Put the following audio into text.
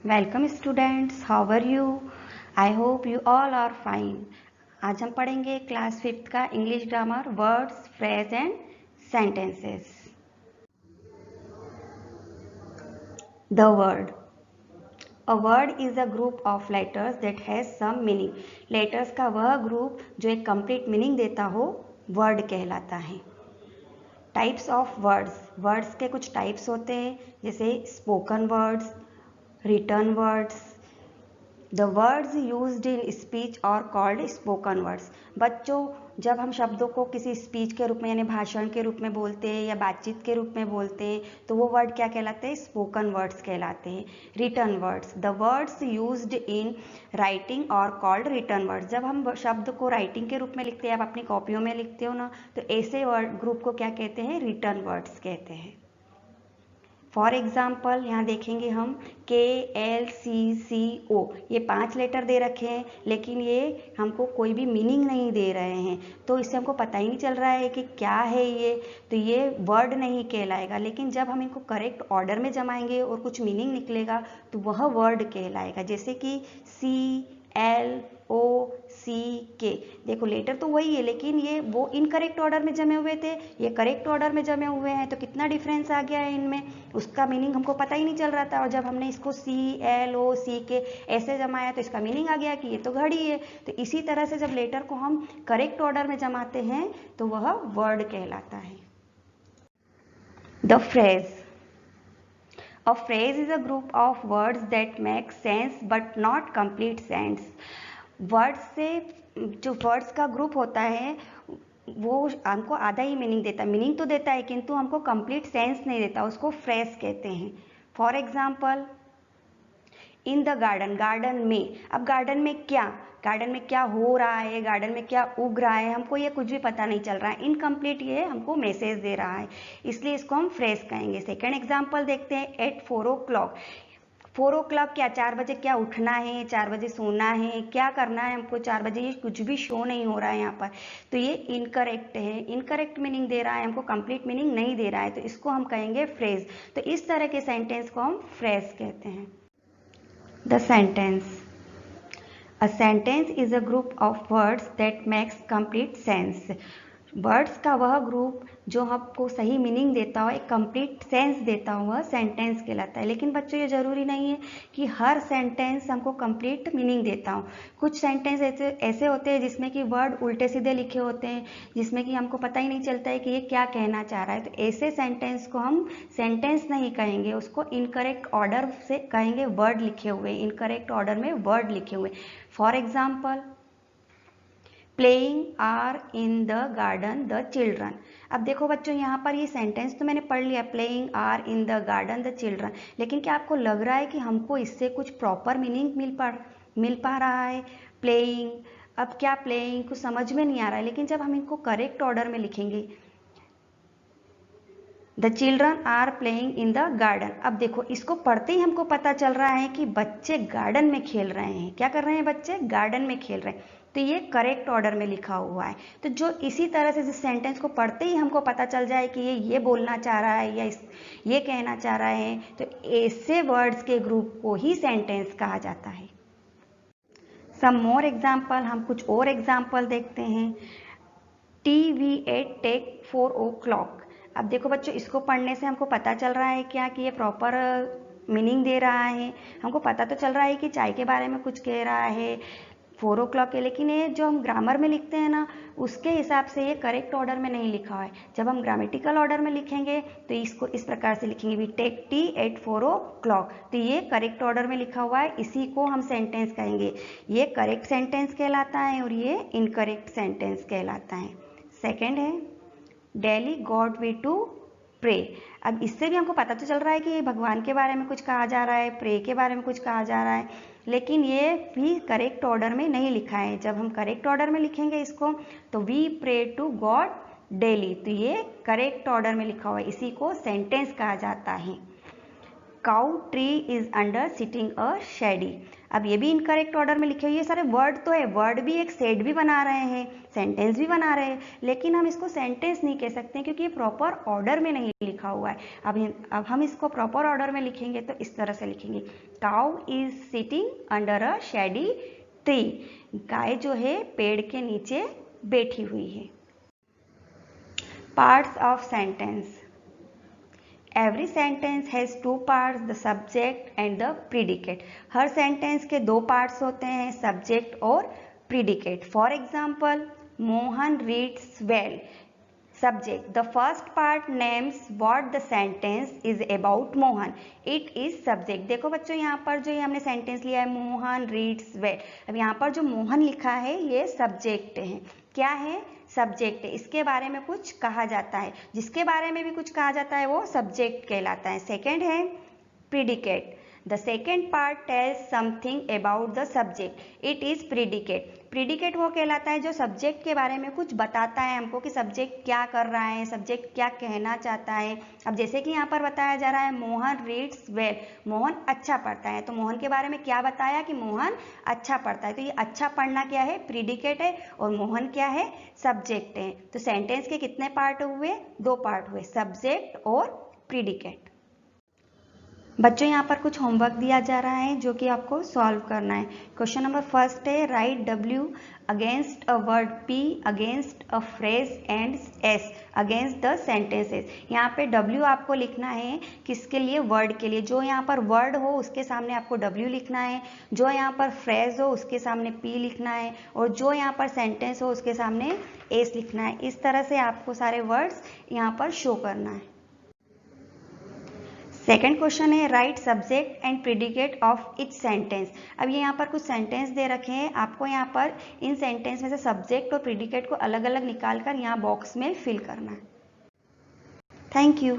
Welcome students, how are you? I hope you all are fine. आज हम पढ़ेंगे class 5th का English grammar, words, phrase and sentences. The word. A word is a group of letters that has some meaning. Letters का वह group जो एक complete meaning देता हो वर्ड कहलाता है। Types of words. वर्ड्स के कुछ टाइप्स होते हैं, जैसे spoken words, written words. The words used in speech are called spoken words. बच्चों, जब हम शब्दों को किसी स्पीच के रूप में यानी भाषण के रूप में बोलते हैं या बातचीत के रूप में बोलते हैं तो वो वर्ड क्या कहलाते हैं? स्पोकन वर्ड्स कहलाते हैं। Written words. The words used in writing are called written words. जब हम शब्द को राइटिंग के रूप में लिखते हैं, आप अपनी कॉपियों में लिखते हो ना, तो ऐसे वर्ड ग्रुप को क्या कहते हैं? रिटन वर्ड्स कहते हैं। फॉर एग्जाम्पल यहाँ देखेंगे हम KLCCO, ये 5 लेटर दे रखे हैं, लेकिन ये हमको कोई भी मीनिंग नहीं दे रहे हैं, तो इससे हमको पता ही नहीं चल रहा है कि क्या है ये, तो ये वर्ड नहीं कहलाएगा। लेकिन जब हम इनको करेक्ट ऑर्डर में जमाएंगे और कुछ मीनिंग निकलेगा तो वह वर्ड कहलाएगा। जैसे कि CLOCK, देखो लेटर तो वही है, लेकिन ये वो इनकरेक्ट ऑर्डर में जमे हुए थे, ये करेक्ट ऑर्डर में जमे हुए हैं, तो कितना डिफरेंस आ गया है इनमें, उसका मीनिंग हमको पता ही नहीं चल रहा था। और जब हमने इसको CLOCK ऐसे जमाया तो इसका मीनिंग आ गया कि ये तो घड़ी है। तो इसी तरह से जब लेटर को हम करेक्ट ऑर्डर में जमाते हैं तो वह वर्ड कहलाता है। The phrase. A phrase is a group of words that make sense but not complete sense. Words से जो वर्ड्स का ग्रुप होता है वो हमको आधा ही मीनिंग देता है, मीनिंग तो देता है किंतु हमको कंप्लीट सेंस नहीं देता, उसको फ्रेज कहते हैं। For example, in the garden, garden में। अब गार्डन में क्या हो रहा है, गार्डन में क्या उग रहा है, हमको ये कुछ भी पता नहीं चल रहा है, इनकम्प्लीट ये हमको मैसेज दे रहा है, इसलिए इसको हम फ्रेज कहेंगे। सेकेंड एग्जाम्पल देखते हैं, एट 4 o'clock। 4 o'clock क्या, 4 बजे क्या उठना है, 4 बजे सोना है, क्या करना है हमको 4 बजे, ये कुछ भी शो नहीं हो रहा है यहाँ पर, तो ये इनकरेक्ट है, इनकरेक्ट मीनिंग दे रहा है, हमको कंप्लीट मीनिंग नहीं दे रहा है, तो इसको हम कहेंगे फ्रेज। तो इस तरह के सेंटेंस को हम फ्रेज कहते हैं। The sentence. A sentence is a group of words that makes complete sense. Words का वह ग्रुप जो हमको सही मीनिंग देता हो, एक कंप्लीट सेंस देता हो, वह सेंटेंस कहलाता है। लेकिन बच्चों ये ज़रूरी नहीं है कि हर सेंटेंस हमको कंप्लीट मीनिंग देता हो। कुछ सेंटेंस ऐसे होते हैं जिसमें कि वर्ड उल्टे सीधे लिखे होते हैं, जिसमें कि हमको पता ही नहीं चलता है कि ये क्या कहना चाह रहा है, तो ऐसे सेंटेंस को हम सेंटेंस नहीं कहेंगे, उसको इनकरेक्ट ऑर्डर से कहेंगे, वर्ड लिखे हुए, इनकरेक्ट ऑर्डर में वर्ड लिखे हुए। For example, playing are in the garden the children. अब देखो बच्चों, यहाँ पर ये सेंटेंस तो मैंने पढ़ लिया, playing are in the garden the children, लेकिन क्या आपको लग रहा है कि हमको इससे कुछ प्रॉपर मीनिंग मिल पा रहा है? प्लेइंग, अब क्या प्लेइंग कुछ समझ में नहीं आ रहा है, लेकिन जब हम इनको करेक्ट ऑर्डर में लिखेंगे, the children are playing in the garden, अब देखो इसको पढ़ते ही हमको पता चल रहा है कि बच्चे गार्डन में खेल रहे हैं। क्या कर रहे हैं बच्चे? गार्डन में खेल रहे हैं, तो ये करेक्ट ऑर्डर में लिखा हुआ है। तो जो इसी तरह से जिस सेंटेंस को पढ़ते ही हमको पता चल जाए कि ये बोलना चाह रहा है या ये कहना चाह रहा है, तो ऐसे वर्ड्स के ग्रुप को ही सेंटेंस कहा जाता है। सम मोर एग्जाम्पल, हम कुछ और एग्जाम्पल देखते हैं। TV8 take 4 o'clock। अब देखो बच्चों, इसको पढ़ने से हमको पता चल रहा है क्या कि ये प्रॉपर मीनिंग दे रहा है, हमको पता तो चल रहा है कि चाय के बारे में कुछ कह रहा है, 4 o'clock है, लेकिन ये जो हम ग्रामर में लिखते हैं ना, उसके हिसाब से ये करेक्ट ऑर्डर में नहीं लिखा है। जब हम ग्रामेटिकल ऑर्डर में लिखेंगे तो इसको इस प्रकार से लिखेंगे, we take T eight 4 o'clock, तो ये करेक्ट ऑर्डर में लिखा हुआ है, इसी को हम सेंटेंस कहेंगे। ये करेक्ट सेंटेंस कहलाता है और ये इनकरेक्ट सेंटेंस कहलाता है। सेकेंड है, daily God we to pray. अब इससे भी हमको पता तो चल रहा है कि भगवान के बारे में कुछ कहा जा रहा है, प्रे के बारे में कुछ कहा जा रहा है, लेकिन ये भी करेक्ट ऑर्डर में नहीं लिखा है। जब हम करेक्ट ऑर्डर में लिखेंगे इसको, तो we pray to God daily, तो ये करेक्ट ऑर्डर में लिखा हुआ है, इसी को सेंटेंस कहा जाता है। Cow tree is under sitting a shady. अब ये भी इनकरेक्ट ऑर्डर में लिखे हुए, ये सारे वर्ड तो है, वर्ड भी एक सेट भी बना रहे हैं, सेंटेंस भी बना रहे हैं, लेकिन हम इसको सेंटेंस नहीं कह सकते क्योंकि ये प्रॉपर ऑर्डर में नहीं लिखा हुआ है। अब हम इसको प्रॉपर ऑर्डर में लिखेंगे तो इस तरह से लिखेंगे, cow is sitting under a shady tree. गाय जो है पेड़ के नीचे बैठी हुई है। Parts of sentence. Every sentence has two parts, the subject and the predicate. Her sentence के दो पार्ट्स होते हैं, सब्जेक्ट और predicate. For example, Mohan reads well. Subject, the first part names what the sentence is about Mohan, it is subject. देखो बच्चों, यहाँ पर जो ये हमने सेंटेंस लिया है, मोहन रीड्स वेल, अब यहाँ पर जो मोहन लिखा है ये सब्जेक्ट है। क्या है? सब्जेक्ट है। इसके बारे में कुछ कहा जाता है, जिसके बारे में भी कुछ कहा जाता है वो सब्जेक्ट कहलाता है। सेकेंड है predicate, the second part tells something about the subject, it is predicate. Predicate वो कहलाता है जो सब्जेक्ट के बारे में कुछ बताता है हमको कि सब्जेक्ट क्या कर रहा है, सब्जेक्ट क्या कहना चाहता है। अब जैसे कि यहाँ पर बताया जा रहा है मोहन रीड्स वेल, मोहन अच्छा पढ़ता है, तो मोहन के बारे में क्या बताया कि मोहन अच्छा पढ़ता है, तो ये अच्छा पढ़ना क्या है? प्रीडिकेट है, और मोहन क्या है? सब्जेक्ट है। तो सेंटेंस के कितने पार्ट हुए? दो पार्ट हुए, सब्जेक्ट और प्रीडिकेट। बच्चों, यहाँ पर कुछ होमवर्क दिया जा रहा है जो कि आपको सॉल्व करना है। क्वेश्चन नंबर फर्स्ट है, right W against a word, P against a phrase and S against the sentences. यहाँ पे W आपको लिखना है किसके लिए? वर्ड के लिए। जो यहाँ पर वर्ड हो उसके सामने आपको W लिखना है, जो यहाँ पर फ्रेज हो उसके सामने P लिखना है, और जो यहाँ पर सेंटेंस हो उसके सामने S लिखना है। इस तरह से आपको सारे वर्ड्स यहाँ पर शो करना है। सेकेंड क्वेश्चन है, right subject and predicate of each sentence. अब ये यहाँ पर कुछ सेंटेंस दे रखे हैं, आपको यहाँ पर इन सेंटेंस में से सब्जेक्ट और प्रीडिकेट को अलग अलग निकाल कर यहाँ बॉक्स में फिल करना है। Thank you.